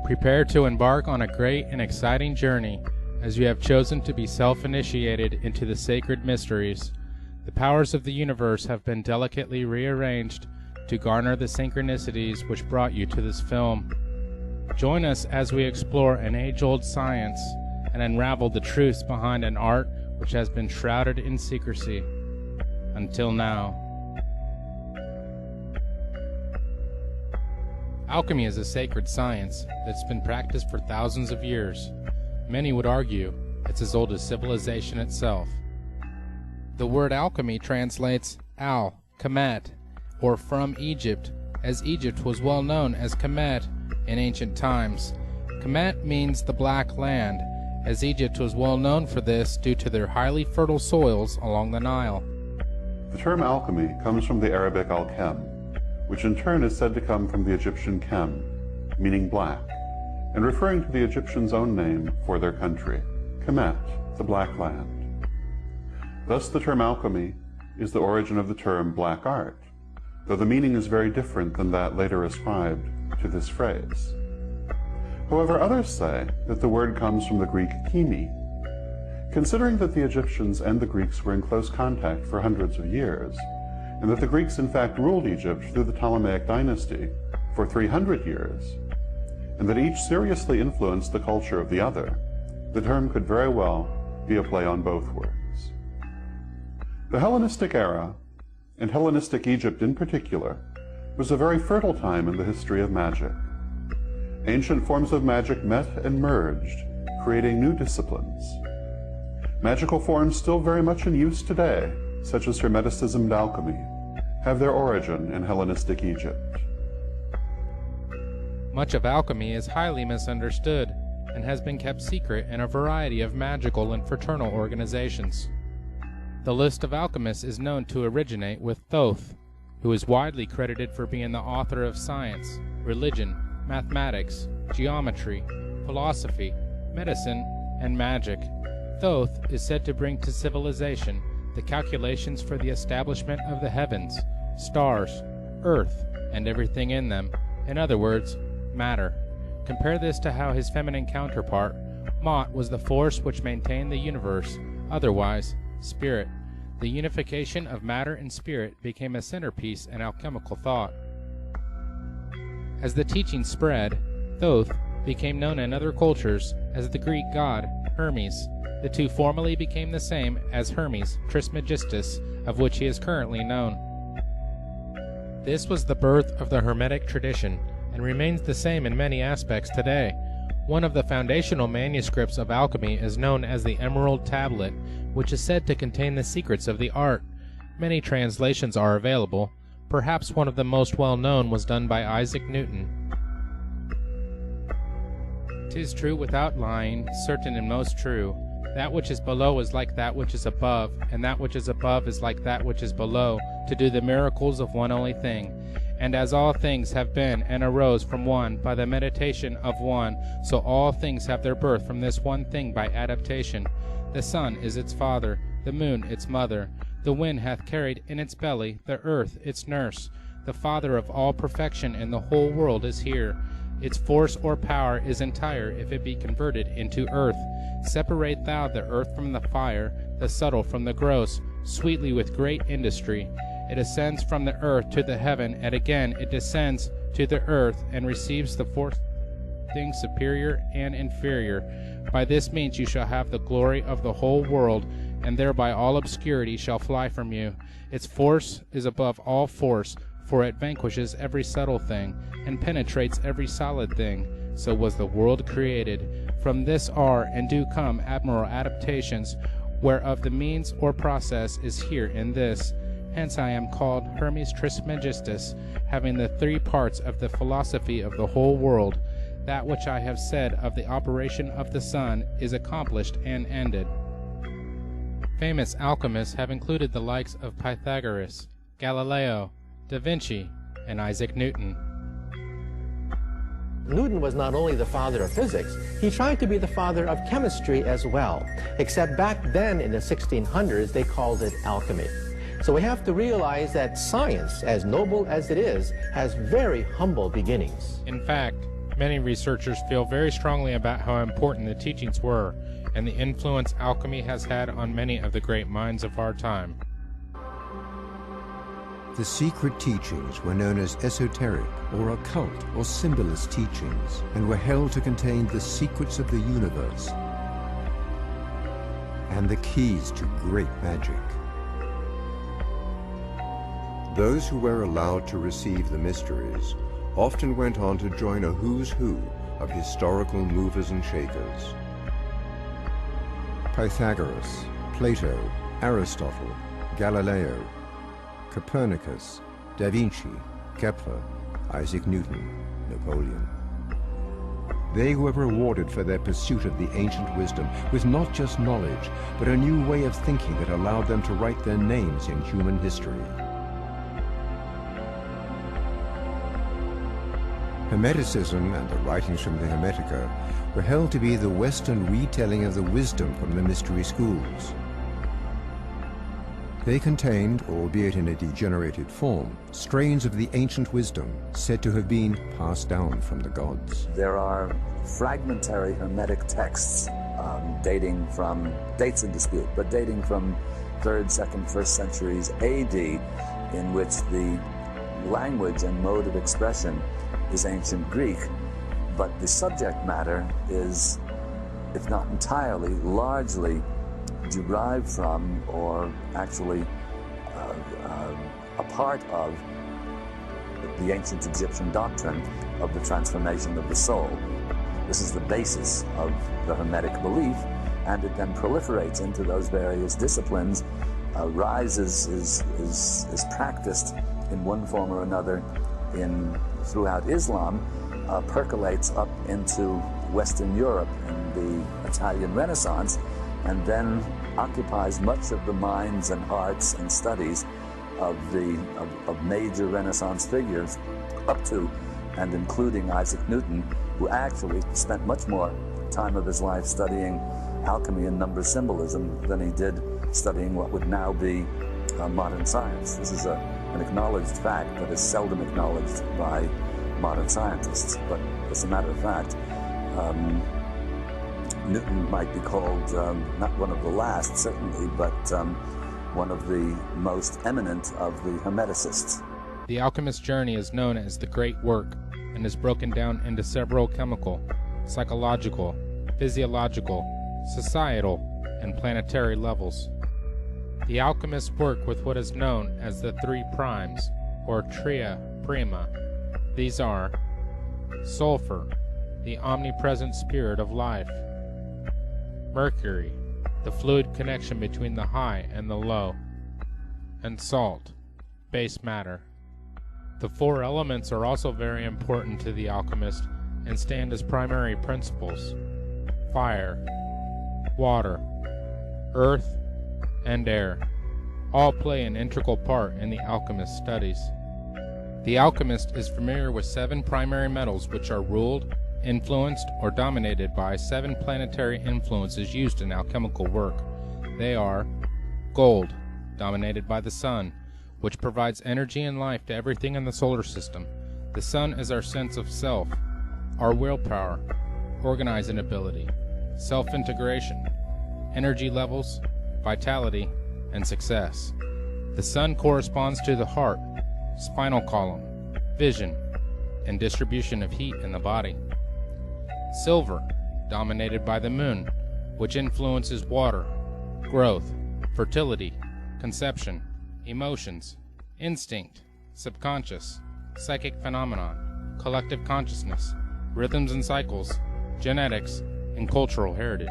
Prepare to embark on a great and exciting journey, as you have chosen to be self-initiated into the sacred mysteries. The powers of the universe have been delicately rearranged to garner the synchronicities which brought you to this film. Join us as we explore an age-old science and unravel the truths behind an art which has been shrouded in secrecy until now. Alchemy is a sacred science that's been practiced for thousands of years. Many would argue it's as old as civilization itself. The word alchemy translates al, Kemet, or from Egypt, as Egypt was well known as Kemet in ancient times. Kemet means the Black Land, as Egypt was well known for this due to their highly fertile soils along the Nile. The term alchemy comes from the Arabic al-Chem, which in turn is said to come from the Egyptian Chem, meaning black, and referring to the Egyptians' own name for their country, Kemet, the Black Land. Thus the term alchemy is the origin of the term black art, though the meaning is very different than that later ascribed to this phrase. However, others say that the word comes from the Greek chemi. Considering that the Egyptians and the Greeks were in close contact for hundreds of years, and that the Greeks in fact ruled Egypt through the Ptolemaic dynasty for 300 years, and that each seriously influenced the culture of the other, the term could very well be a play on both words. The Hellenistic era, and Hellenistic Egypt in particular, was a very fertile time in the history of magic. Ancient forms of magic met and merged, creating new disciplines. Magical forms still very much in use today, such as Hermeticism and alchemy, have their origin in Hellenistic Egypt. Much of alchemy is highly misunderstood and has been kept secret in a variety of magical and fraternal organizations. The list of alchemists is known to originate with Thoth, who is widely credited for being the author of science, religion, mathematics, geometry, philosophy, medicine, and magic. Thoth is said to bring to civilization the calculations for the establishment of the heavens, stars, earth, and everything in them. In other words, matter. Compare this to how his feminine counterpart, Mot, was the force which maintained the universe, otherwise, spirit. The unification of matter and spirit became a centerpiece in alchemical thought. As the teaching spread, Thoth became known in other cultures as the Greek god Hermes. The two formally became the same as Hermes Trismegistus, of which he is currently known. This was the birth of the Hermetic tradition, and remains the same in many aspects today. One of the foundational manuscripts of alchemy is known as the Emerald Tablet, which is said to contain the secrets of the art. Many translations are available. Perhaps one of the most well-known was done by Isaac Newton. "'Tis true without lying, certain and most true. That which is below is like that which is above, and that which is above is like that which is below, to do the miracles of one only thing. And as all things have been and arose from one by the meditation of one, so all things have their birth from this one thing by adaptation. The sun is its father, the moon its mother. The wind hath carried in its belly, the earth its nurse. The father of all perfection in the whole world is here. Its force or power is entire if it be converted into earth. Separate thou the earth from the fire, the subtle from the gross, sweetly with great industry. It ascends from the earth to the heaven, and again it descends to the earth, and receives the four things superior and inferior. By this means you shall have the glory of the whole world, and thereby all obscurity shall fly from you. Its force is above all force, for it vanquishes every subtle thing, and penetrates every solid thing. So was the world created. From this are and do come admirable adaptations, whereof the means or process is here in this. Hence I am called Hermes Trismegistus, having the three parts of the philosophy of the whole world. That which I have said of the operation of the sun is accomplished and ended." Famous alchemists have included the likes of Pythagoras, Galileo, Da Vinci, and Isaac Newton. Newton was not only the father of physics, he tried to be the father of chemistry as well. Except back then in the 1600s, they called it alchemy. So we have to realize that science, as noble as it is, has very humble beginnings. In fact, Many researchers feel very strongly about how important the teachings were and the influence alchemy has had on many of the great minds of our time. The secret teachings were known as esoteric or occult or symbolist teachings and were held to contain the secrets of the universe and the keys to great magic. Those who were allowed to receive the mysteries often went on to join a who's who of historical movers and shakers. Pythagoras, Plato, Aristotle, Galileo, Copernicus, Da Vinci, Kepler, Isaac Newton, Napoleon. They were rewarded for their pursuit of the ancient wisdom with not just knowledge, but a new way of thinking that allowed them to write their names in human history. Hermeticism and the writings from the Hermetica were held to be the Western retelling of the wisdom from the mystery schools. They contained, albeit in a degenerated form, strains of the ancient wisdom said to have been passed down from the gods. There are fragmentary Hermetic texts dating from, dates in dispute, but dating from 3rd, 2nd, 1st centuries AD, in which the language and mode of expression is ancient Greek, but the subject matter is, if not entirely, largely derived from, or actually a part of, the ancient Egyptian doctrine of the transformation of the soul. This is the basis of the Hermetic belief, and it then proliferates into those various disciplines, is practiced in one form or another throughout Islam, percolates up into Western Europe in the Italian Renaissance, and then occupies much of the minds and hearts and studies of major Renaissance figures, up to and including Isaac Newton, who actually spent much more time of his life studying alchemy and number symbolism than he did studying what would now be modern science. This is an acknowledged fact that is seldom acknowledged by modern scientists, but as a matter of fact, Newton might be called not one of the last, certainly, but one of the most eminent of the Hermeticists. The alchemist's journey is known as the Great Work and is broken down into several chemical, psychological, physiological, societal, and planetary levels. The alchemists work with what is known as the 3 primes, or tria prima. These are sulfur, the omnipresent spirit of life; mercury, the fluid connection between the high and the low; and salt, base matter. The 4 elements are also very important to the alchemist and stand as primary principles: fire, water, earth, and air. All play an integral part in the alchemist's studies. The alchemist is familiar with 7 primary metals which are ruled, influenced, or dominated by 7 planetary influences used in alchemical work. They are gold, dominated by the sun, which provides energy and life to everything in the solar system. The sun is our sense of self, our willpower, organizing ability, self-integration, energy levels, vitality, and success. The sun corresponds to the heart, spinal column, vision, and distribution of heat in the body. Silver, dominated by the moon, which influences water, growth, fertility, conception, emotions, instinct, subconscious, psychic phenomenon, collective consciousness, rhythms and cycles, genetics, and cultural heritage.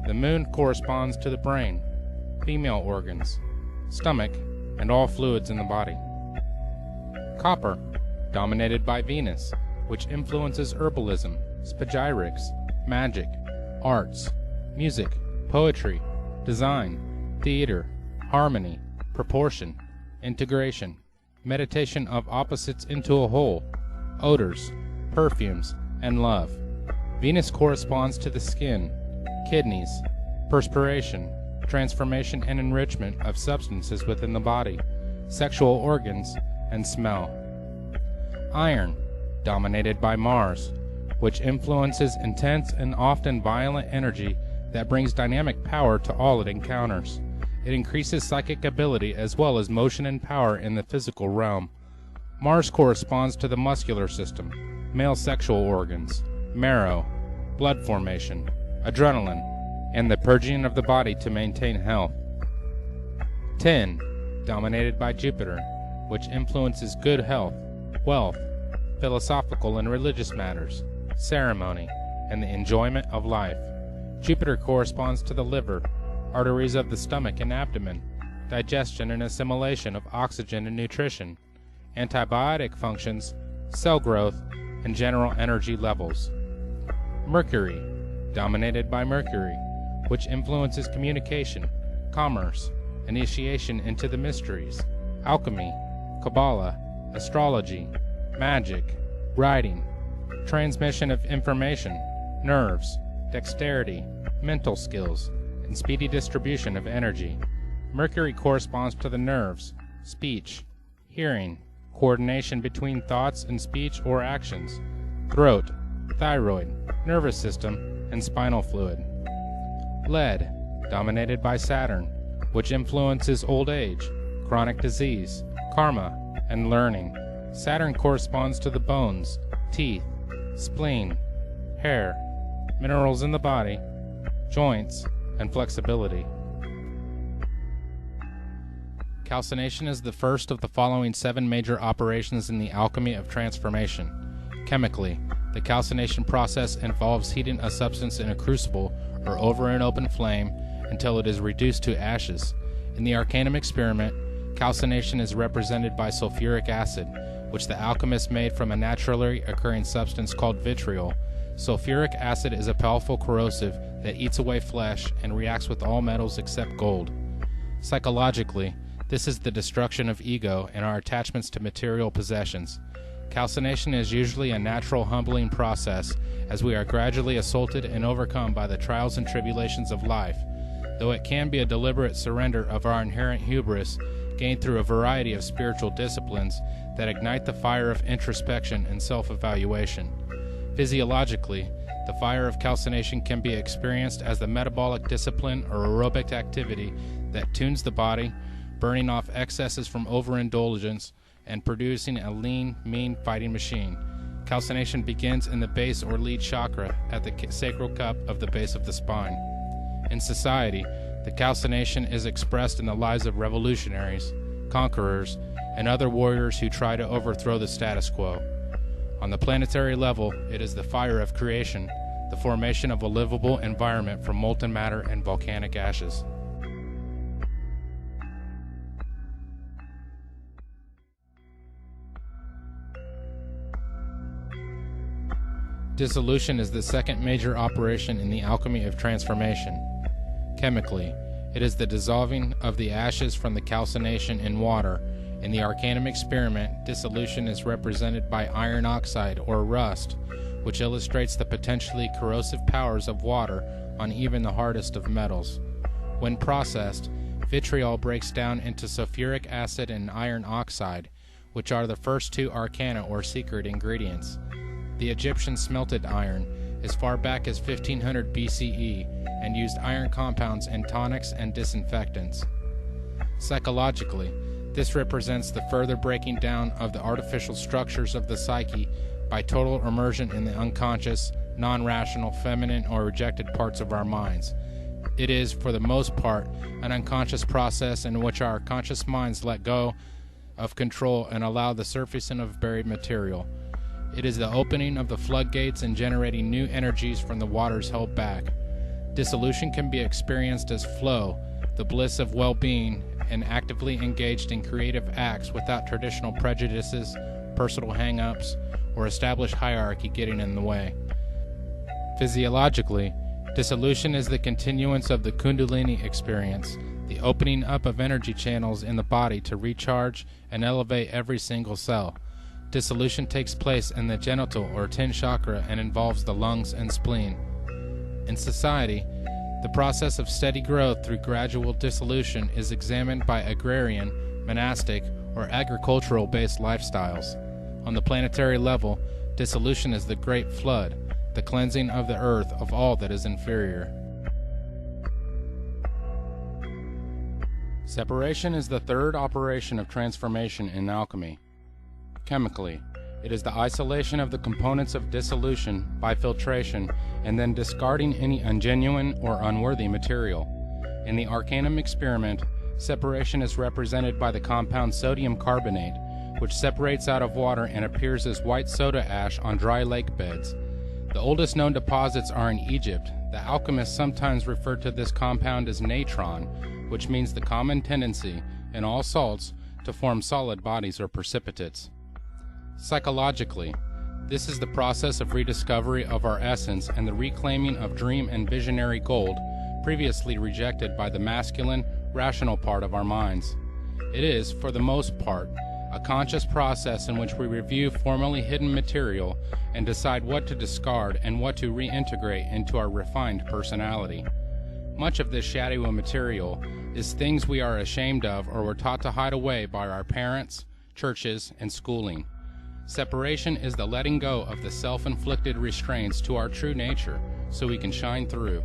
The moon corresponds to the brain, female organs, stomach, and all fluids in the body. Copper, dominated by Venus, which influences herbalism, spagyrics, magic, arts, music, poetry, design, theater, harmony, proportion, integration, meditation of opposites into a whole, odors, perfumes, and love. Venus corresponds to the skin, kidneys, perspiration, transformation and enrichment of substances within the body, sexual organs, and smell. Iron, dominated by Mars, which influences intense and often violent energy that brings dynamic power to all it encounters. It increases psychic ability as well as motion and power in the physical realm. Mars corresponds to the muscular system, male sexual organs, marrow, blood formation, adrenaline, and the purging of the body to maintain health. 10. Dominated by Jupiter, which influences good health, wealth, philosophical and religious matters, ceremony, and the enjoyment of life. Jupiter corresponds to the liver, arteries of the stomach and abdomen, digestion and assimilation of oxygen and nutrition, antibiotic functions, cell growth, and general energy levels. Mercury, dominated by Mercury, which influences communication, commerce, initiation into the mysteries, alchemy, Kabbalah, astrology, magic, writing, transmission of information, nerves, dexterity, mental skills, and speedy distribution of energy. Mercury corresponds to the nerves, speech, hearing, coordination between thoughts and speech or actions, throat, thyroid, nervous system, and spinal fluid. Lead, dominated by Saturn, which influences old age, chronic disease, karma, and learning. Saturn corresponds to the bones, teeth, spleen, hair, minerals in the body, joints, and flexibility. Calcination is the first of the following 7 major operations in the alchemy of transformation. Chemically, the calcination process involves heating a substance in a crucible or over an open flame until it is reduced to ashes. In the Arcanum experiment, calcination is represented by sulfuric acid, which the alchemist made from a naturally occurring substance called vitriol. Sulfuric acid is a powerful corrosive that eats away flesh and reacts with all metals except gold. Psychologically, this is the destruction of ego and our attachments to material possessions. Calcination is usually a natural humbling process as we are gradually assaulted and overcome by the trials and tribulations of life, though it can be a deliberate surrender of our inherent hubris gained through a variety of spiritual disciplines that ignite the fire of introspection and self-evaluation. Physiologically, the fire of calcination can be experienced as the metabolic discipline or aerobic activity that tunes the body, burning off excesses from overindulgence and producing a lean, mean fighting machine. Calcination begins in the base or lead chakra at the sacral cup of the base of the spine. In society, the calcination is expressed in the lives of revolutionaries, conquerors, and other warriors who try to overthrow the status quo. On the planetary level, it is the fire of creation, the formation of a livable environment from molten matter and volcanic ashes. Dissolution is the second major operation in the alchemy of transformation. Chemically, it is the dissolving of the ashes from the calcination in water. In the Arcanum experiment, dissolution is represented by iron oxide or rust, which illustrates the potentially corrosive powers of water on even the hardest of metals. When processed, vitriol breaks down into sulfuric acid and iron oxide, which are the first 2 arcana or secret ingredients. The Egyptians smelted iron as far back as 1500 BCE and used iron compounds in tonics and disinfectants. Psychologically, this represents the further breaking down of the artificial structures of the psyche by total immersion in the unconscious, non-rational, feminine, or rejected parts of our minds. It is, for the most part, an unconscious process in which our conscious minds let go of control and allow the surfacing of buried material. It is the opening of the floodgates and generating new energies from the waters held back. Dissolution can be experienced as flow, the bliss of well-being, and actively engaged in creative acts without traditional prejudices, personal hang-ups, or established hierarchy getting in the way. Physiologically, dissolution is the continuance of the Kundalini experience, the opening up of energy channels in the body to recharge and elevate every single cell. Dissolution takes place in the genital or 10 chakra and involves the lungs and spleen. In society, the process of steady growth through gradual dissolution is examined by agrarian, monastic, or agricultural-based lifestyles. On the planetary level, dissolution is the Great Flood, the cleansing of the earth of all that is inferior. Separation is the third operation of transformation in alchemy. Chemically, it is the isolation of the components of dissolution by filtration and then discarding any ungenuine or unworthy material. In the Arcanum experiment, separation is represented by the compound sodium carbonate, which separates out of water and appears as white soda ash on dry lake beds. The oldest known deposits are in Egypt. The alchemists sometimes referred to this compound as natron, which means the common tendency in all salts to form solid bodies or precipitates. Psychologically, this is the process of rediscovery of our essence and the reclaiming of dream and visionary gold previously rejected by the masculine, rational part of our minds. It is, for the most part, a conscious process in which we review formerly hidden material and decide what to discard and what to reintegrate into our refined personality. Much of this shadowy material is things we are ashamed of or were taught to hide away by our parents, churches, and schooling. Separation is the letting go of the self-inflicted restraints to our true nature so we can shine through.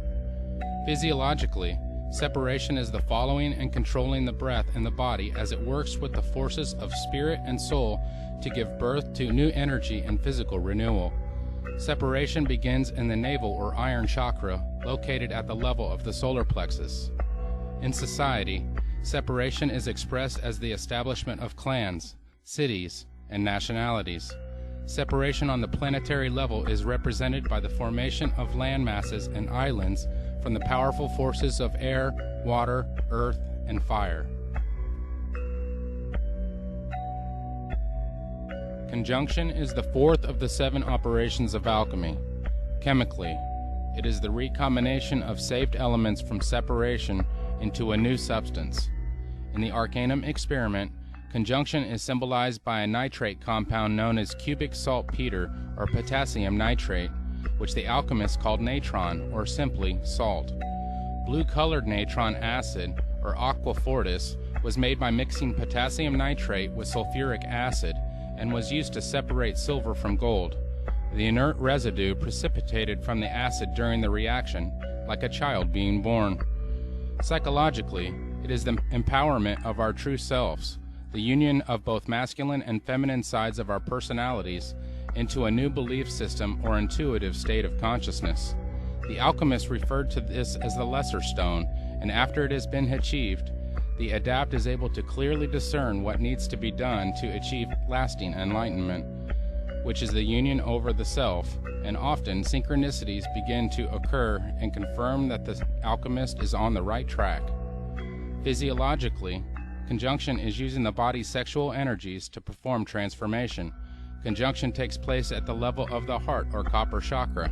Physiologically, separation is the following and controlling the breath in the body as it works with the forces of spirit and soul to give birth to new energy and physical renewal. Separation begins in the navel or iron chakra, located at the level of the solar plexus. In society, separation is expressed as the establishment of clans, cities, and nationalities. Separation on the planetary level is represented by the formation of land masses and islands from the powerful forces of air, water, earth, and fire. Conjunction is the fourth of the 7 operations of alchemy. Chemically, it is the recombination of saved elements from separation into a new substance. In the Arcanum experiment, conjunction is symbolized by a nitrate compound known as cubic saltpeter or potassium nitrate, which the alchemists called natron, or simply salt. Blue-colored natron acid, or aqua fortis, was made by mixing potassium nitrate with sulfuric acid and was used to separate silver from gold. The inert residue precipitated from the acid during the reaction, like a child being born. Psychologically, it is the empowerment of our true selves, the union of both masculine and feminine sides of our personalities into a new belief system or intuitive state of consciousness. The alchemists referred to this as the lesser stone, and after it has been achieved, the adept is able to clearly discern what needs to be done to achieve lasting enlightenment, which is the union over the self, and often synchronicities begin to occur and confirm that the alchemist is on the right track. Physiologically, conjunction is using the body's sexual energies to perform transformation. Conjunction takes place at the level of the heart or copper chakra.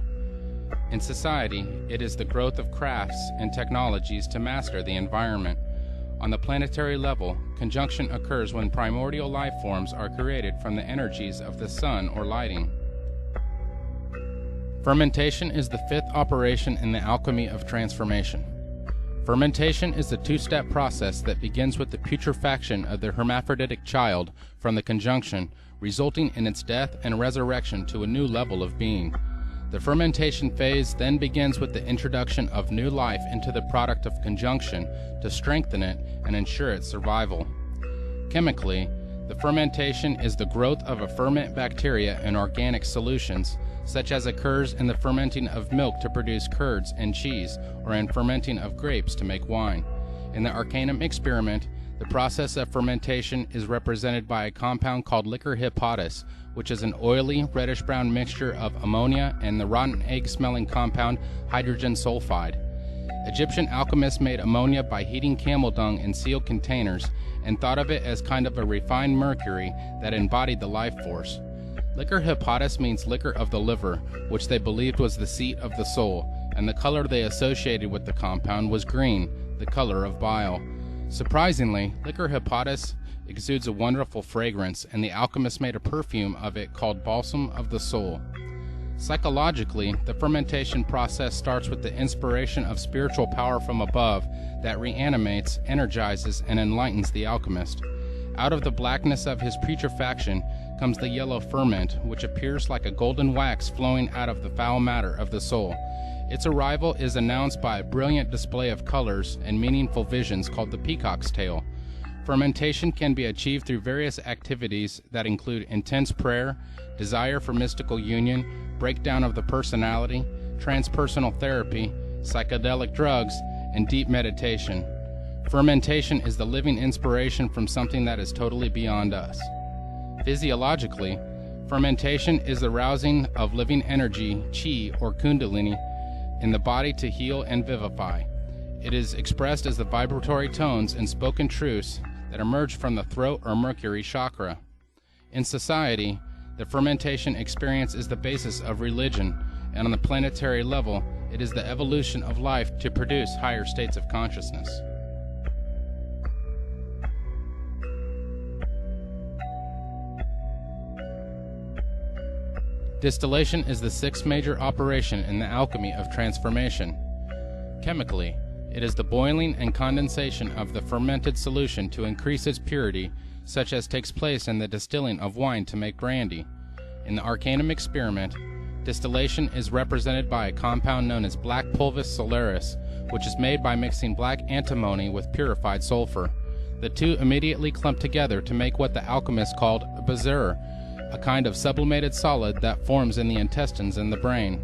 In society, it is the growth of crafts and technologies to master the environment. On the planetary level, conjunction occurs when primordial life forms are created from the energies of the sun or lighting. Fermentation is the 5th operation in the alchemy of transformation. Fermentation is the 2-step process that begins with the putrefaction of the hermaphroditic child from the conjunction, resulting in its death and resurrection to a new level of being. The fermentation phase then begins with the introduction of new life into the product of conjunction to strengthen it and ensure its survival. Chemically, the fermentation is the growth of a ferment bacteria in organic solutions, such as occurs in the fermenting of milk to produce curds and cheese, or in fermenting of grapes to make wine. In the Arcanum experiment, the process of fermentation is represented by a compound called liquor hepatis, which is an oily, reddish-brown mixture of ammonia and the rotten egg-smelling compound hydrogen sulfide. Egyptian alchemists made ammonia by heating camel dung in sealed containers and thought of it as kind of a refined mercury that embodied the life force. Liquor hepatis means liquor of the liver, which they believed was the seat of the soul, and the color they associated with the compound was green, the color of bile. Surprisingly, liquor hepatis exudes a wonderful fragrance, and the alchemists made a perfume of it called balsam of the soul. Psychologically, the fermentation process starts with the inspiration of spiritual power from above that reanimates, energizes, and enlightens the alchemist. Out of the blackness of his putrefaction comes the yellow ferment, which appears like a golden wax flowing out of the foul matter of the soul. Its arrival is announced by a brilliant display of colors and meaningful visions called the peacock's tail. Fermentation can be achieved through various activities that include intense prayer, desire for mystical union, breakdown of the personality, transpersonal therapy, psychedelic drugs, and deep meditation. Fermentation is the living inspiration from something that is totally beyond us. Physiologically, fermentation is the rousing of living energy, chi or kundalini, in the body to heal and vivify. It is expressed as the vibratory tones and spoken truths that emerge from the throat or Mercury chakra. In society, the fermentation experience is the basis of religion, and on the planetary level, it is the evolution of life to produce higher states of consciousness. Distillation is the sixth major operation in the alchemy of transformation. Chemically, it is the boiling and condensation of the fermented solution to increase its purity, such as takes place in the distilling of wine to make brandy. In the Arcanum experiment, distillation is represented by a compound known as black pulvis solaris, which is made by mixing black antimony with purified sulfur. The two immediately clump together to make what the alchemists called a bezoar, a kind of sublimated solid that forms in the intestines and the brain.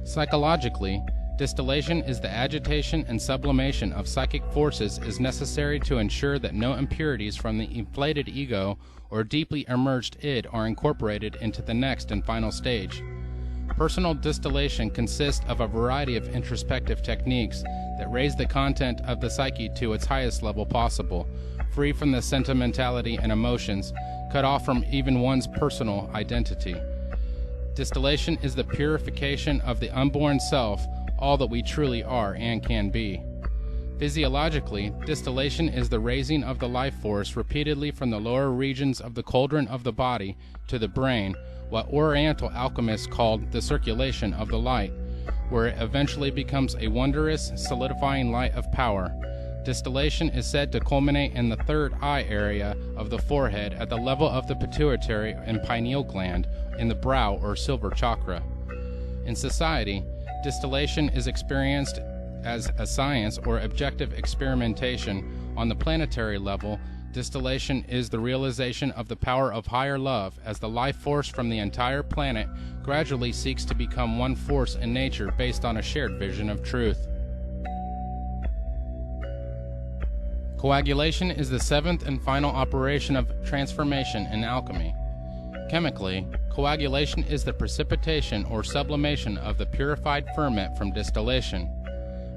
Psychologically, distillation is the agitation and sublimation of psychic forces is necessary to ensure that no impurities from the inflated ego or deeply immersed id are incorporated into the next and final stage. Personal distillation consists of a variety of introspective techniques that raise the content of the psyche to its highest level possible, free from the sentimentality and emotions, cut off from even one's personal identity. Distillation is the purification of the unborn self, all that we truly are and can be. Physiologically, distillation is the raising of the life force repeatedly from the lower regions of the cauldron of the body to the brain, what Oriental alchemists called the circulation of the light, where it eventually becomes a wondrous, solidifying light of power. Distillation is said to culminate in the third eye area of the forehead at the level of the pituitary and pineal gland in the brow or silver chakra. In society, distillation is experienced as a science or objective experimentation. On the planetary level, distillation is the realization of the power of higher love as the life force from the entire planet gradually seeks to become one force in nature based on a shared vision of truth. Coagulation is the seventh and final operation of transformation in alchemy. Chemically, coagulation is the precipitation or sublimation of the purified ferment from distillation.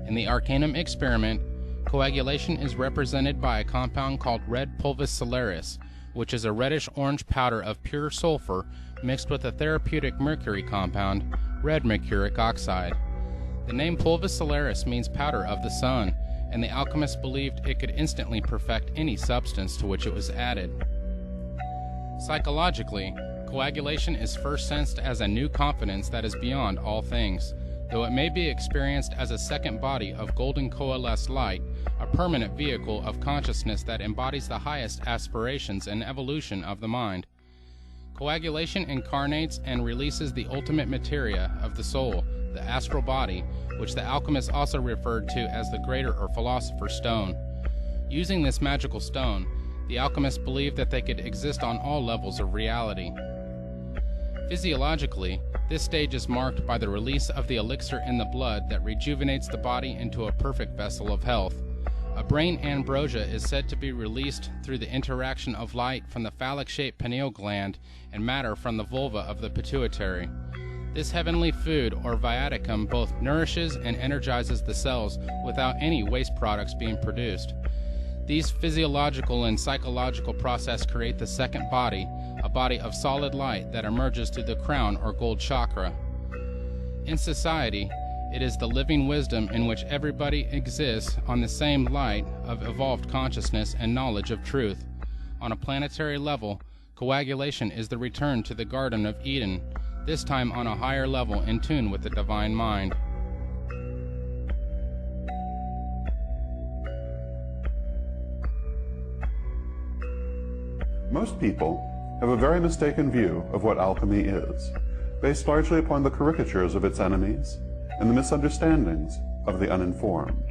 In the Arcanum experiment, coagulation is represented by a compound called red pulvis solaris, which is a reddish-orange powder of pure sulfur mixed with a therapeutic mercury compound, red mercuric oxide. The name pulvis solaris means powder of the sun, and the alchemists believed it could instantly perfect any substance to which it was added. Psychologically, coagulation is first sensed as a new confidence that is beyond all things, though it may be experienced as a second body of golden coalesced light, a permanent vehicle of consciousness that embodies the highest aspirations and evolution of the mind. Coagulation incarnates and releases the ultimate materia of the soul, the astral body, which the alchemists also referred to as the greater or philosopher's stone. Using this magical stone, the alchemists believed that they could exist on all levels of reality. Physiologically, this stage is marked by the release of the elixir in the blood that rejuvenates the body into a perfect vessel of health. A brain ambrosia is said to be released through the interaction of light from the phallic-shaped pineal gland and matter from the vulva of the pituitary. This heavenly food, or viaticum, both nourishes and energizes the cells without any waste products being produced. These physiological and psychological processes create the second body, a body of solid light that emerges through the crown or gold chakra. In society, it is the living wisdom in which everybody exists on the same light of evolved consciousness and knowledge of truth. On a planetary level, coagulation is the return to the Garden of Eden, this time on a higher level in tune with the divine mind. Most people have a very mistaken view of what alchemy is, based largely upon the caricatures of its enemies and the misunderstandings of the uninformed.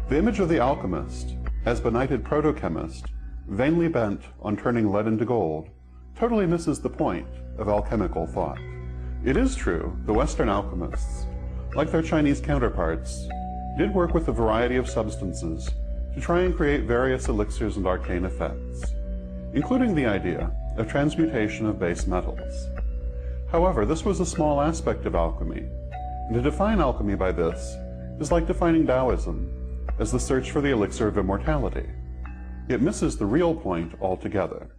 The image of the alchemist, as benighted proto-chemist, vainly bent on turning lead into gold, totally misses the point of alchemical thought. It is true the Western alchemists, like their Chinese counterparts, did work with a variety of substances to try and create various elixirs and arcane effects, including the idea of transmutation of base metals. However, this was a small aspect of alchemy, and to define alchemy by this is like defining Taoism as the search for the elixir of immortality. It misses the real point altogether.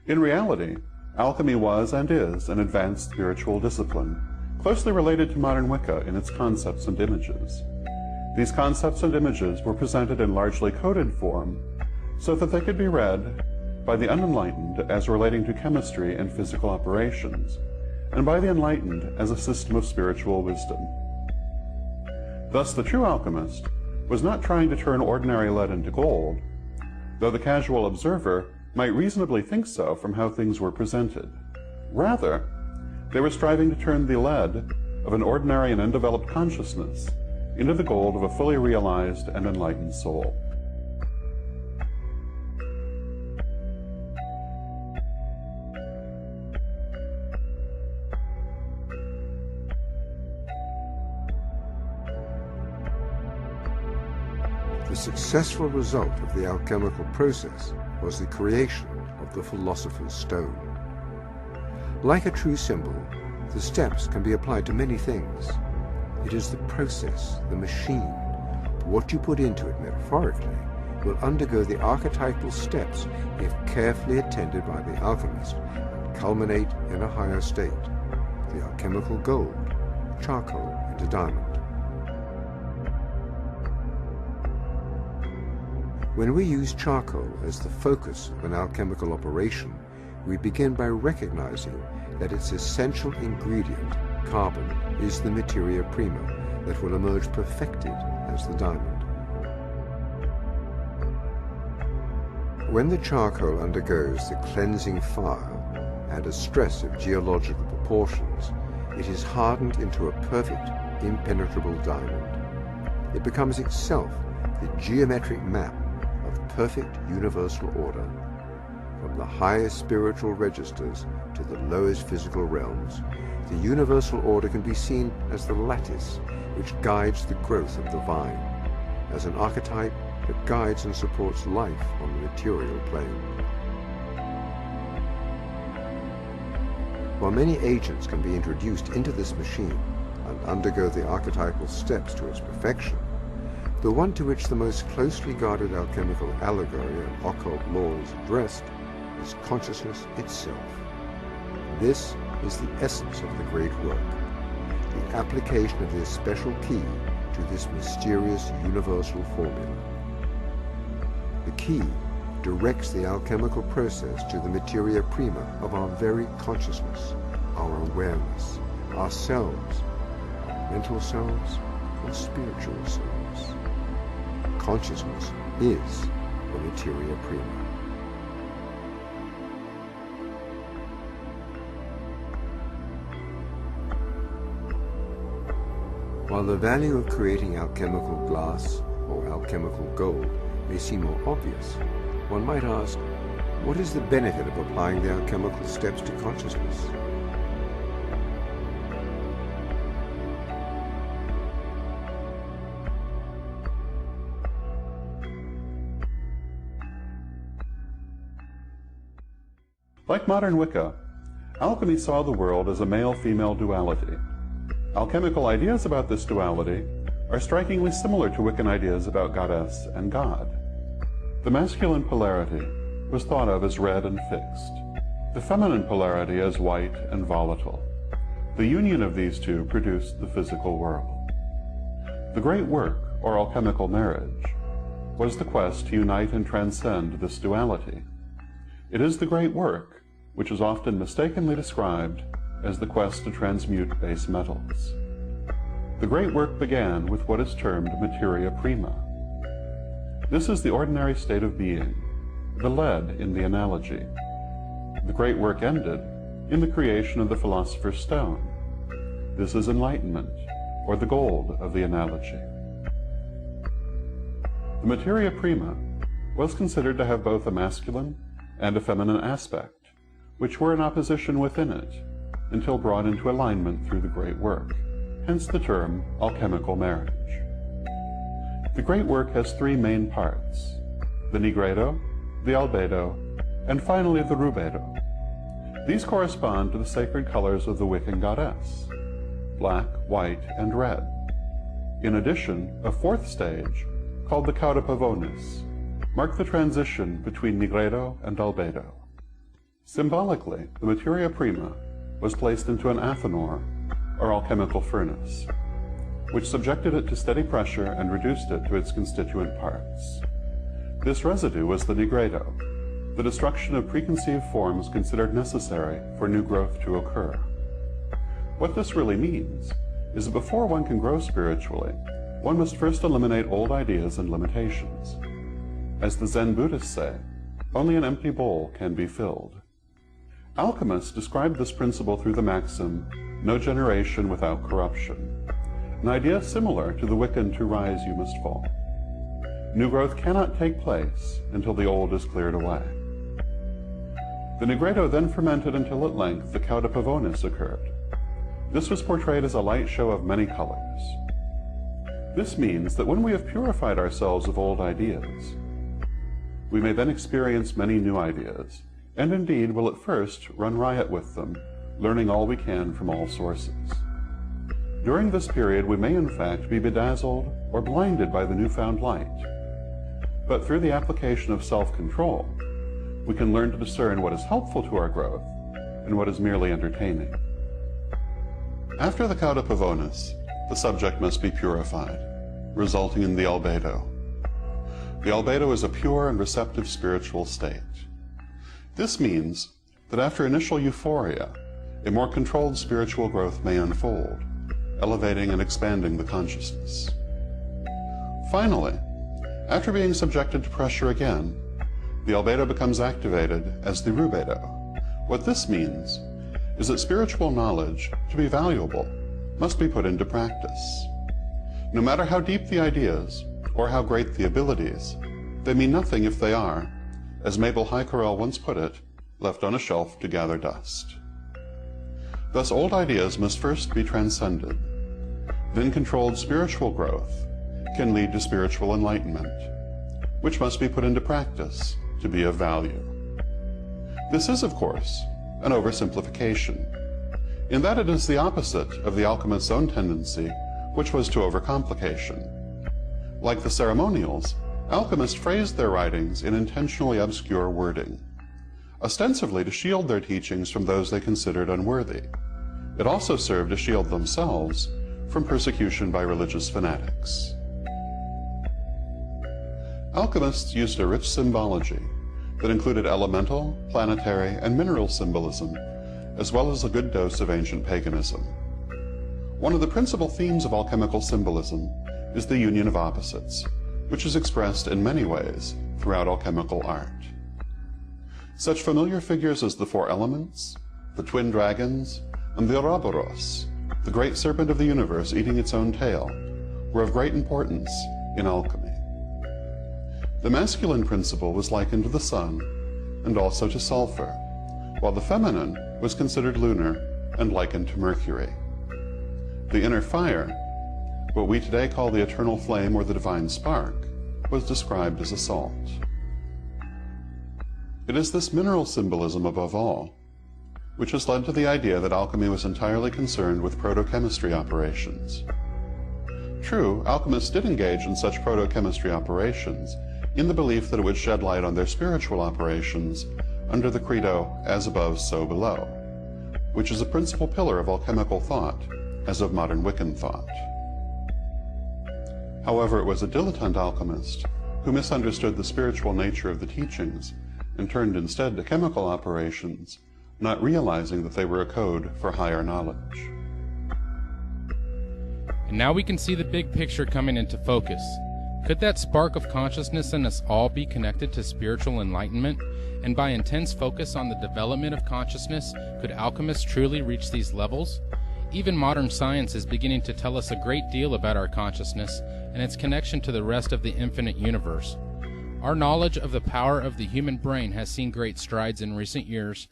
In reality, alchemy was and is an advanced spiritual discipline, closely related to modern Wicca in its concepts and images. These concepts and images were presented in largely coded form so that they could be read by the unenlightened as relating to chemistry and physical operations, and by the enlightened as a system of spiritual wisdom. Thus, the true alchemist was not trying to turn ordinary lead into gold, though the casual observer might reasonably think so from how things were presented. Rather, they were striving to turn the lead of an ordinary and undeveloped consciousness into the gold of a fully realized and enlightened soul. The successful result of the alchemical process was the creation of the philosopher's stone. Like a true symbol, the steps can be applied to many things. It is the process, the machine. What you put into it metaphorically will undergo the archetypal steps if carefully attended by the alchemist and culminate in a higher state, the alchemical gold, charcoal into diamond. When we use charcoal as the focus of an alchemical operation, we begin by recognizing that its essential ingredient, carbon, is the materia prima that will emerge perfected as the diamond. When the charcoal undergoes the cleansing fire and a stress of geological proportions, it is hardened into a perfect, impenetrable diamond. It becomes itself the geometric map of perfect universal order. From the highest spiritual registers to the lowest physical realms, the universal order can be seen as the lattice which guides the growth of the vine, as an archetype that guides and supports life on the material plane. While many agents can be introduced into this machine and undergo the archetypal steps to its perfection, the one to which the most closely guarded alchemical allegory and occult law is addressed is consciousness itself. This is the essence of the great work, the application of this special key to this mysterious universal formula. The key directs the alchemical process to the materia prima of our very consciousness, our awareness, ourselves, our mental selves, or spiritual selves. Consciousness is the materia prima. While the value of creating alchemical glass or alchemical gold may seem more obvious, one might ask, what is the benefit of applying the alchemical steps to consciousness? Like modern Wicca, alchemy saw the world as a male-female duality. Alchemical ideas about this duality are strikingly similar to Wiccan ideas about goddess and god. The masculine polarity was thought of as red and fixed, the feminine polarity as white and volatile. The union of these two produced the physical world. The great work, or alchemical marriage, was the quest to unite and transcend this duality. It is the great work which is often mistakenly described as the quest to transmute base metals. The great work began with what is termed materia prima. This is the ordinary state of being, the lead in the analogy. The great work ended in the creation of the philosopher's stone. This is enlightenment, or the gold of the analogy. The materia prima was considered to have both a masculine and a feminine aspect, which were in opposition within it, until brought into alignment through the great work, hence the term alchemical marriage. The great work has three main parts: the nigredo, the albedo, and finally the rubedo. These correspond to the sacred colors of the Wiccan goddess: black, white, and red. In addition, a fourth stage, called the cauda pavonis, marked the transition between nigredo and albedo. Symbolically, the materia prima was placed into an athanor, or alchemical furnace, which subjected it to steady pressure and reduced it to its constituent parts. This residue was the nigredo, the destruction of preconceived forms considered necessary for new growth to occur. What this really means is that before one can grow spiritually, one must first eliminate old ideas and limitations. As the Zen Buddhists say, only an empty bowl can be filled. Alchemists described this principle through the maxim, "No generation without corruption," an idea similar to the Wiccan "to rise you must fall." New growth cannot take place until the old is cleared away. The nigredo then fermented until at length the cauda pavonis occurred. This was portrayed as a light show of many colors. This means that when we have purified ourselves of old ideas, we may then experience many new ideas, and indeed will at first run riot with them, learning all we can from all sources. During this period, we may in fact be bedazzled or blinded by the newfound light. But through the application of self-control, we can learn to discern what is helpful to our growth and what is merely entertaining. After the cauda pavonis, the subject must be purified, resulting in the albedo. The albedo is a pure and receptive spiritual state. This means that after initial euphoria, a more controlled spiritual growth may unfold, elevating and expanding the consciousness. Finally, after being subjected to pressure again, the albedo becomes activated as the rubedo. What this means is that spiritual knowledge, to be valuable, must be put into practice. No matter how deep the ideas, or how great the abilities, they mean nothing if they are, as Mabel Heikerel once put it, left on a shelf to gather dust. Thus old ideas must first be transcended. Then controlled spiritual growth can lead to spiritual enlightenment, which must be put into practice to be of value. This is, of course, an oversimplification, in that it is the opposite of the alchemist's own tendency, which was to overcomplication. Like the ceremonials, alchemists phrased their writings in intentionally obscure wording, ostensibly to shield their teachings from those they considered unworthy. It also served to shield themselves from persecution by religious fanatics. Alchemists used a rich symbology that included elemental, planetary, and mineral symbolism, as well as a good dose of ancient paganism. One of the principal themes of alchemical symbolism is the union of opposites, which is expressed in many ways throughout alchemical art. Such familiar figures as the four elements, the twin dragons, and the Ouroboros, the great serpent of the universe eating its own tail, were of great importance in alchemy. The masculine principle was likened to the sun and also to sulfur, while the feminine was considered lunar and likened to Mercury. The inner fire, what we today call the eternal flame or the divine spark, was described as a salt. It is this mineral symbolism above all which has led to the idea that alchemy was entirely concerned with protochemistry operations. True, alchemists did engage in such protochemistry operations in the belief that it would shed light on their spiritual operations under the credo, as above, so below, which is a principal pillar of alchemical thought, as of modern Wiccan thought. However, it was a dilettante alchemist who misunderstood the spiritual nature of the teachings and turned instead to chemical operations, not realizing that they were a code for higher knowledge. And now we can see the big picture coming into focus. Could that spark of consciousness in us all be connected to spiritual enlightenment? And by intense focus on the development of consciousness, could alchemists truly reach these levels? Even modern science is beginning to tell us a great deal about our consciousness and its connection to the rest of the infinite universe. Our knowledge of the power of the human brain has seen great strides in recent years,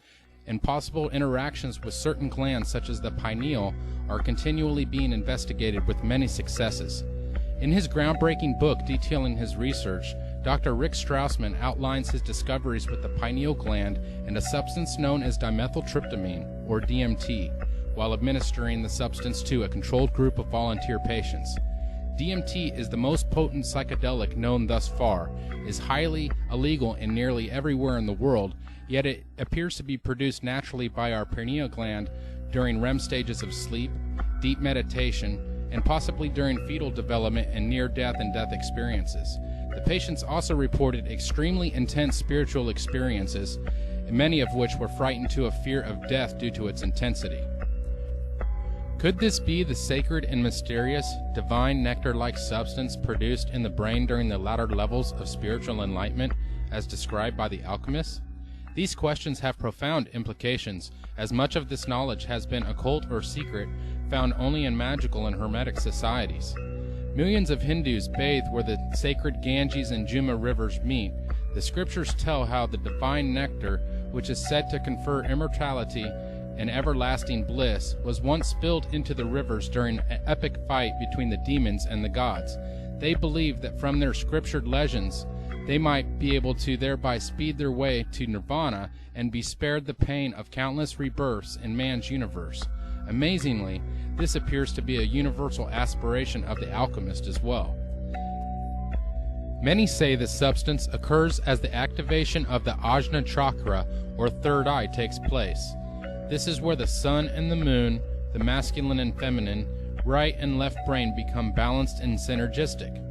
and possible interactions with certain glands such as the pineal are continually being investigated with many successes. In his groundbreaking book detailing his research, Dr. Rick Strassman outlines his discoveries with the pineal gland and a substance known as dimethyltryptamine, or DMT, while administering the substance to a controlled group of volunteer patients. DMT is the most potent psychedelic known thus far, is highly illegal in nearly everywhere in the world, yet it appears to be produced naturally by our pineal gland during REM stages of sleep, deep meditation, and possibly during fetal development and near-death and death experiences. The patients also reported extremely intense spiritual experiences, many of which were frightened to a fear of death due to its intensity. Could this be the sacred and mysterious, divine nectar-like substance produced in the brain during the latter levels of spiritual enlightenment, as described by the alchemists? These questions have profound implications, as much of this knowledge has been occult or secret, found only in magical and hermetic societies. Millions of Hindus bathe where the sacred Ganges and Juma rivers meet. The scriptures tell how the divine nectar, which is said to confer immortality and everlasting bliss, was once spilled into the rivers during an epic fight between the demons and the gods. They believed that from their scriptured legends, they might be able to thereby speed their way to nirvana and be spared the pain of countless rebirths in man's universe. Amazingly, this appears to be a universal aspiration of the alchemist as well. Many say this substance occurs as the activation of the Ajna chakra, or third eye, takes place. This is where the sun and the moon, the masculine and feminine, right and left brain become balanced and synergistic.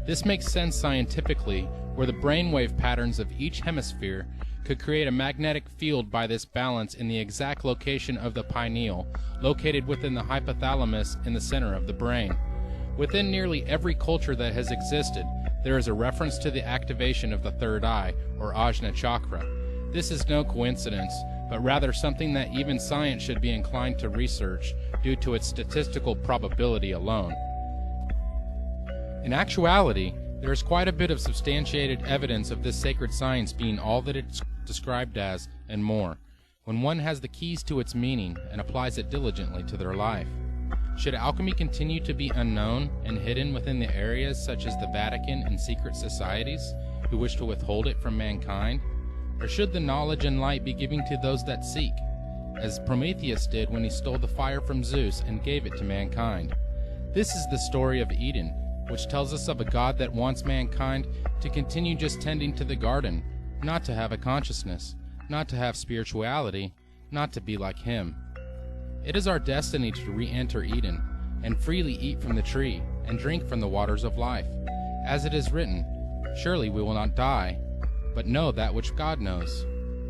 This makes sense scientifically, where the brainwave patterns of each hemisphere could create a magnetic field by this balance in the exact location of the pineal, located within the hypothalamus in the center of the brain. Within nearly every culture that has existed, there is a reference to the activation of the third eye, or Ajna chakra. This is no coincidence, but rather something that even science should be inclined to research due to its statistical probability alone. In actuality, there is quite a bit of substantiated evidence of this sacred science being all that it's described as, and more, when one has the keys to its meaning and applies it diligently to their life. Should alchemy continue to be unknown and hidden within the areas such as the Vatican and secret societies who wish to withhold it from mankind? Or should the knowledge and light be given to those that seek, as Prometheus did when he stole the fire from Zeus and gave it to mankind? This is the story of Eden, which tells us of a God that wants mankind to continue just tending to the garden, not to have a consciousness, not to have spirituality, not to be like him. It is our destiny to re-enter Eden, and freely eat from the tree, and drink from the waters of life. As it is written, surely we will not die, but know that which God knows.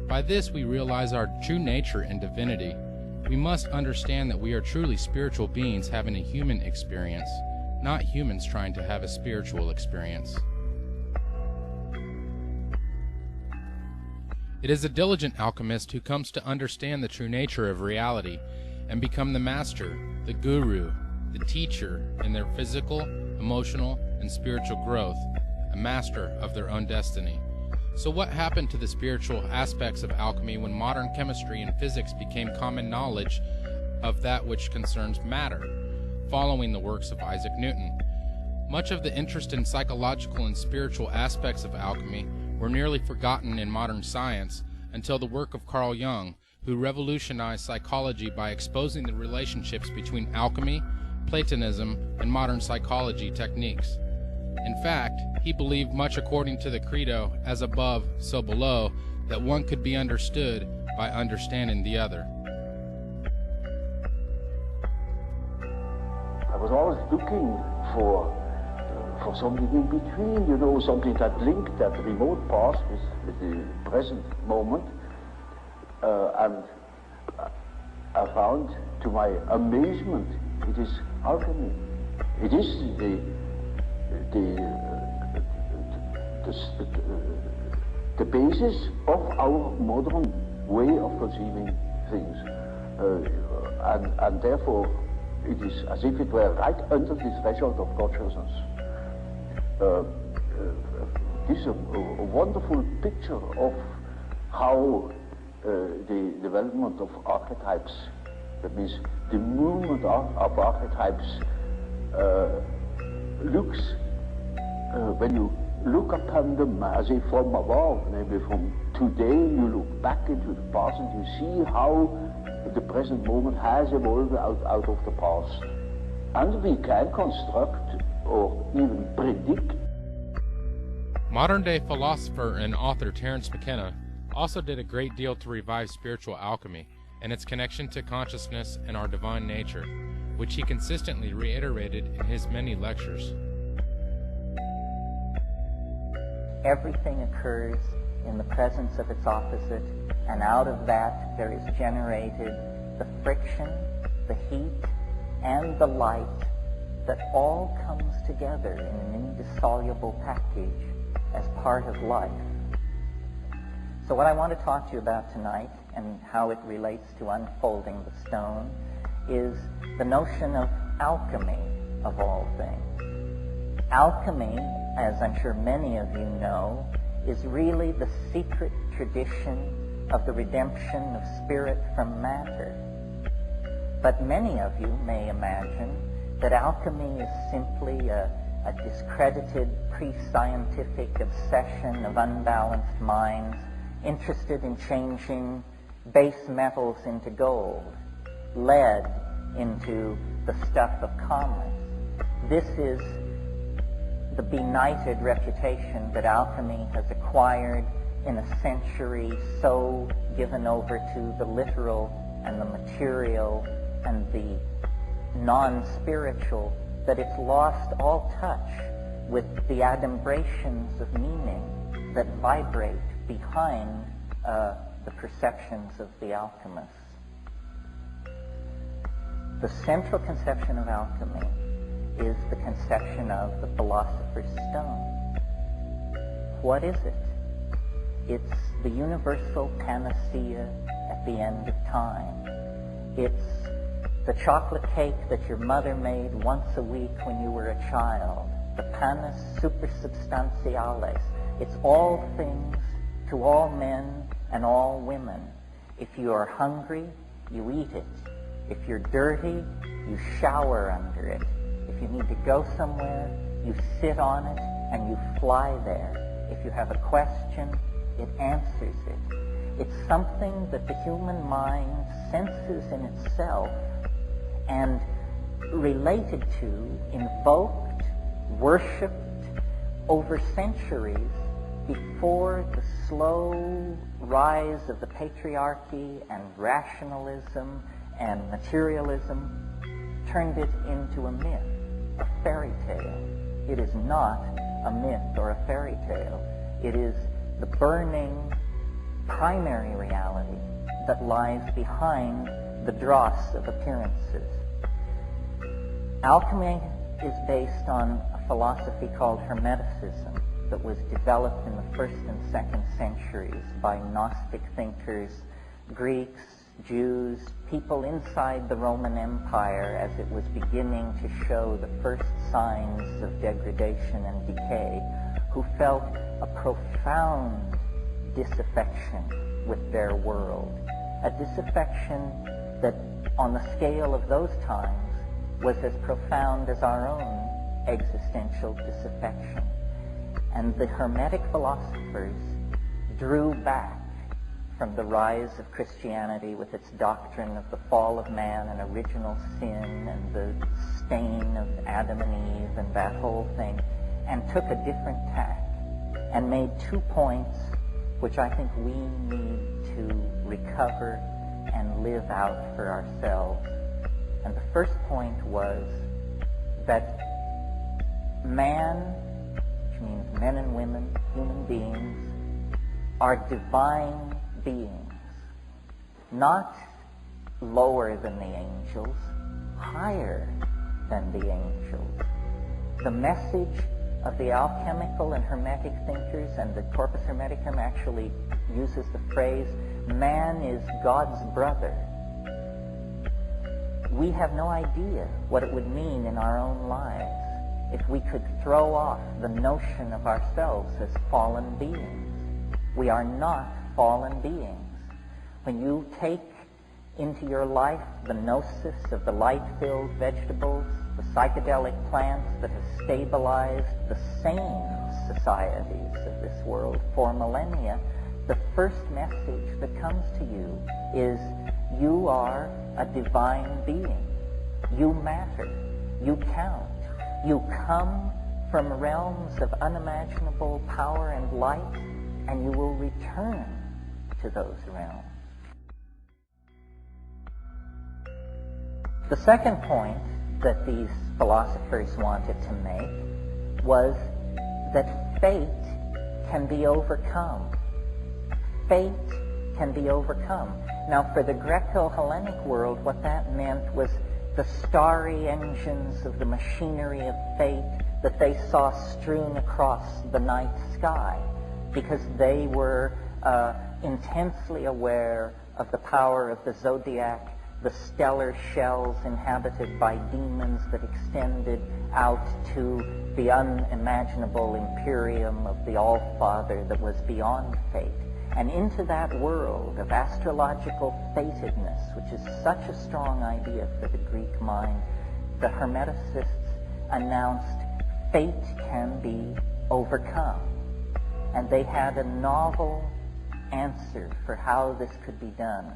By this we realize our true nature and divinity. We must understand that we are truly spiritual beings having a human experience, not humans trying to have a spiritual experience. It is a diligent alchemist who comes to understand the true nature of reality and become the master, the guru, the teacher in their physical, emotional, and spiritual growth, a master of their own destiny. So what happened to the spiritual aspects of alchemy when modern chemistry and physics became common knowledge of that which concerns matter, following the works of Isaac Newton? Much of the interest in psychological and spiritual aspects of alchemy were nearly forgotten in modern science until the work of Carl Jung, who revolutionized psychology by exposing the relationships between alchemy, Platonism, and modern psychology techniques. In fact, he believed much according to the credo, as above, so below, that one could be understood by understanding the other. I was always looking for something in between, you know, something that linked that remote past with the present moment. And I found, to my amazement, it is alchemy. It is the the basis of our modern way of conceiving things. And therefore, it is as if it were right under the threshold of consciousness. This is a wonderful picture of how the development of archetypes, that means the movement of archetypes, looks when you look upon them as if from above, maybe from today you look back into the past and you see how the present moment has evolved out of the past. And we can construct or even predict. Modern-day philosopher and author Terence McKenna also did a great deal to revive spiritual alchemy and its connection to consciousness and our divine nature, which he consistently reiterated in his many lectures. Everything occurs in the presence of its opposite, and out of that there is generated the friction, the heat, and the light that all comes together in an indissoluble package as part of life. So what I want to talk to you about tonight, and how it relates to unfolding the stone, is the notion of alchemy, of all things. Alchemy, as I'm sure many of you know, is really the secret tradition of the redemption of spirit from matter. But many of you may imagine that alchemy is simply a discredited pre-scientific obsession of unbalanced minds interested in changing base metals into gold, lead into the stuff of commerce. This is the benighted reputation that alchemy has acquired in a century so given over to the literal and the material and the non-spiritual that it's lost all touch with the adumbrations of meaning that vibrate behind the perceptions of the alchemists. The central conception of alchemy is the conception of the philosopher's stone. What is it? It's the universal panacea at the end of time. It's the chocolate cake that your mother made once a week when you were a child, the panis supersubstantialis. It's all things to all men and all women. If you are hungry, you eat it. If you're dirty, you shower under it. If you need to go somewhere, you sit on it and you fly there. If you have a question, it answers it. It's something that the human mind senses in itself and related to, invoked, worshipped over centuries before the slow rise of the patriarchy and rationalism and materialism turned it into a myth, a fairy tale. It is not a myth or a fairy tale. It is the burning primary reality that lies behind the dross of appearances. Alchemy is based on a philosophy called Hermeticism that was developed in the 1st and 2nd centuries by Gnostic thinkers, Greeks, Jews, people inside the Roman Empire as it was beginning to show the first signs of degradation and decay, who felt a profound disaffection with their world, a disaffection that on the scale of those times was as profound as our own existential disaffection. And the Hermetic philosophers drew back from the rise of Christianity with its doctrine of the fall of man and original sin and the stain of Adam and Eve and that whole thing, and took a different tack and made 2 points which I think we need to recover and live out for ourselves. And the first point was that man, which means men and women, human beings, are divine beings, not lower than the angels, higher than the angels. The message of the alchemical and hermetic thinkers, and the Corpus Hermeticum actually uses the phrase, man is God's brother. We have no idea what it would mean in our own lives if we could throw off the notion of ourselves as fallen beings. We are not fallen beings. When you take into your life the gnosis of the light-filled vegetables, the psychedelic plants that have stabilized the sane societies of this world for millennia, the first message that comes to you is you are a divine being. You matter. You count. You come from realms of unimaginable power and light, and you will return to those realms. The second point that these philosophers wanted to make was that fate can be overcome. Fate can be overcome. Now, for the Greco-Hellenic world, what that meant was the starry engines of the machinery of fate that they saw strewn across the night sky, because they were intensely aware of the power of the zodiac, the stellar shells inhabited by demons that extended out to the unimaginable imperium of the All-Father that was beyond fate. And into that world of astrological fatedness, which is such a strong idea for the Greek mind, the Hermeticists announced fate can be overcome. And they had a novel answer for how this could be done.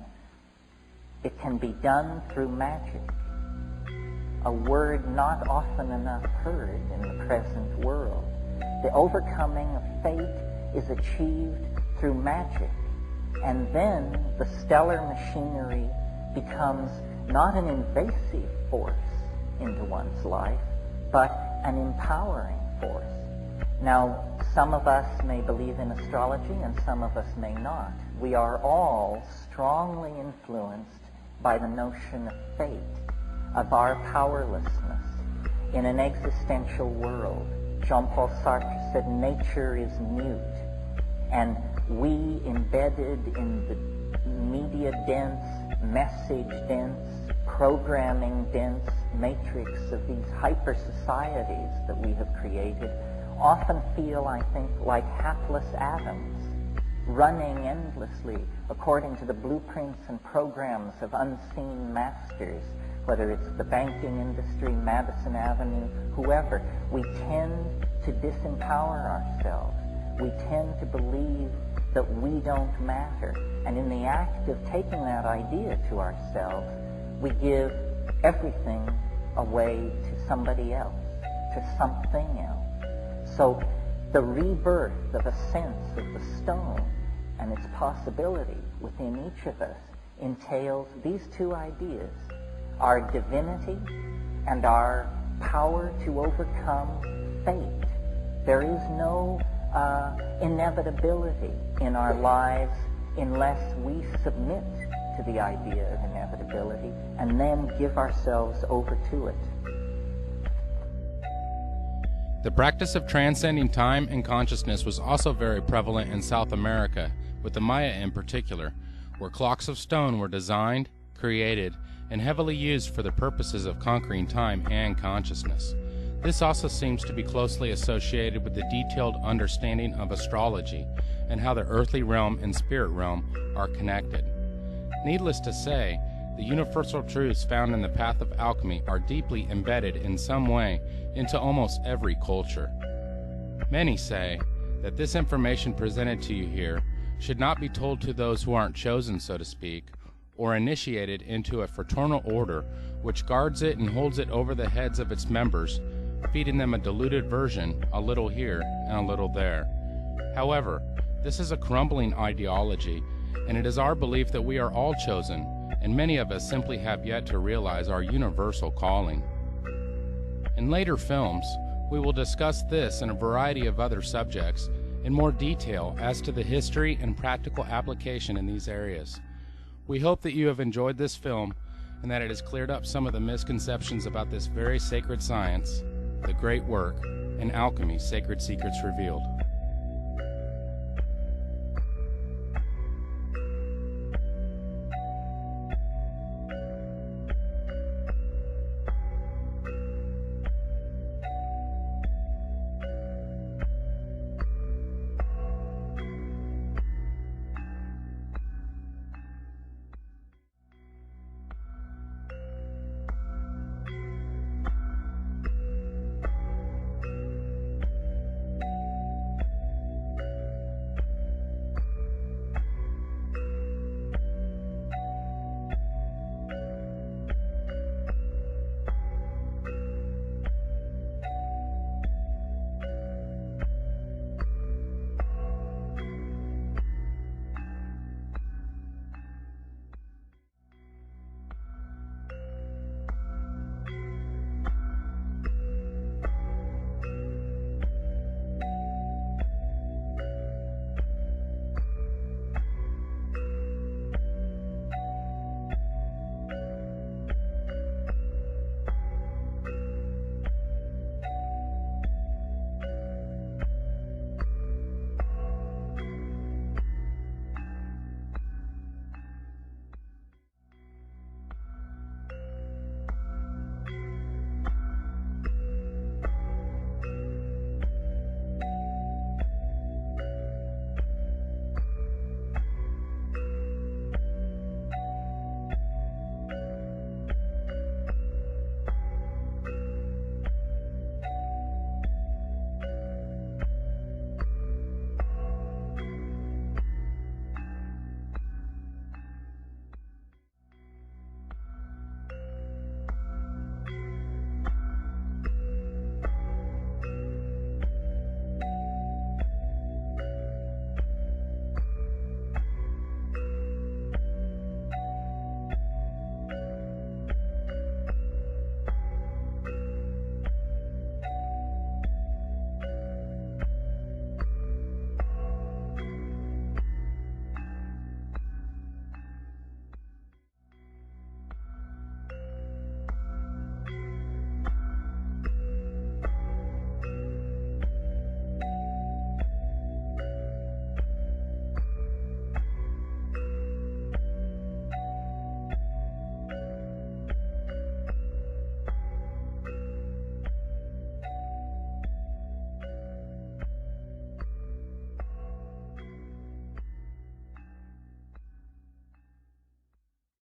It can be done through magic, a word not often enough heard in the present world. The overcoming of fate is achieved through magic, and then the stellar machinery becomes not an invasive force into one's life, but an empowering force. Now, some of us may believe in astrology and some of us may not. We are all strongly influenced by the notion of fate, of our powerlessness in an existential world. Jean-Paul Sartre said nature is mute, and we, embedded in the media-dense, message-dense, programming-dense matrix of these hyper-societies that we have created, often feel, I think, like hapless atoms, running endlessly according to the blueprints and programs of unseen masters, whether it's the banking industry, Madison Avenue, whoever. We tend to disempower ourselves. We tend to believe that we don't matter. And in the act of taking that idea to ourselves, we give everything away to somebody else, to something else. So the rebirth of a sense of the stone and its possibility within each of us entails these two ideas: our divinity and our power to overcome fate. There is no inevitability in our lives unless we submit to the idea of inevitability and then give ourselves over to it. The practice of transcending time and consciousness was also very prevalent in South America, with the Maya in particular, where clocks of stone were designed, created, and heavily used for the purposes of conquering time and consciousness. This also seems to be closely associated with the detailed understanding of astrology and how the earthly realm and spirit realm are connected. Needless to say, the universal truths found in the path of alchemy are deeply embedded in some way into almost every culture. Many say that this information presented to you here should not be told to those who aren't chosen, so to speak, or initiated into a fraternal order which guards it and holds it over the heads of its members, feeding them a diluted version, a little here and a little there. However, this is a crumbling ideology, and it is our belief that we are all chosen, and many of us simply have yet to realize our universal calling. In later films, we will discuss this and a variety of other subjects in more detail as to the history and practical application in these areas. We hope that you have enjoyed this film and that it has cleared up some of the misconceptions about this very sacred science, the great work and Alchemy, Sacred Secrets Revealed.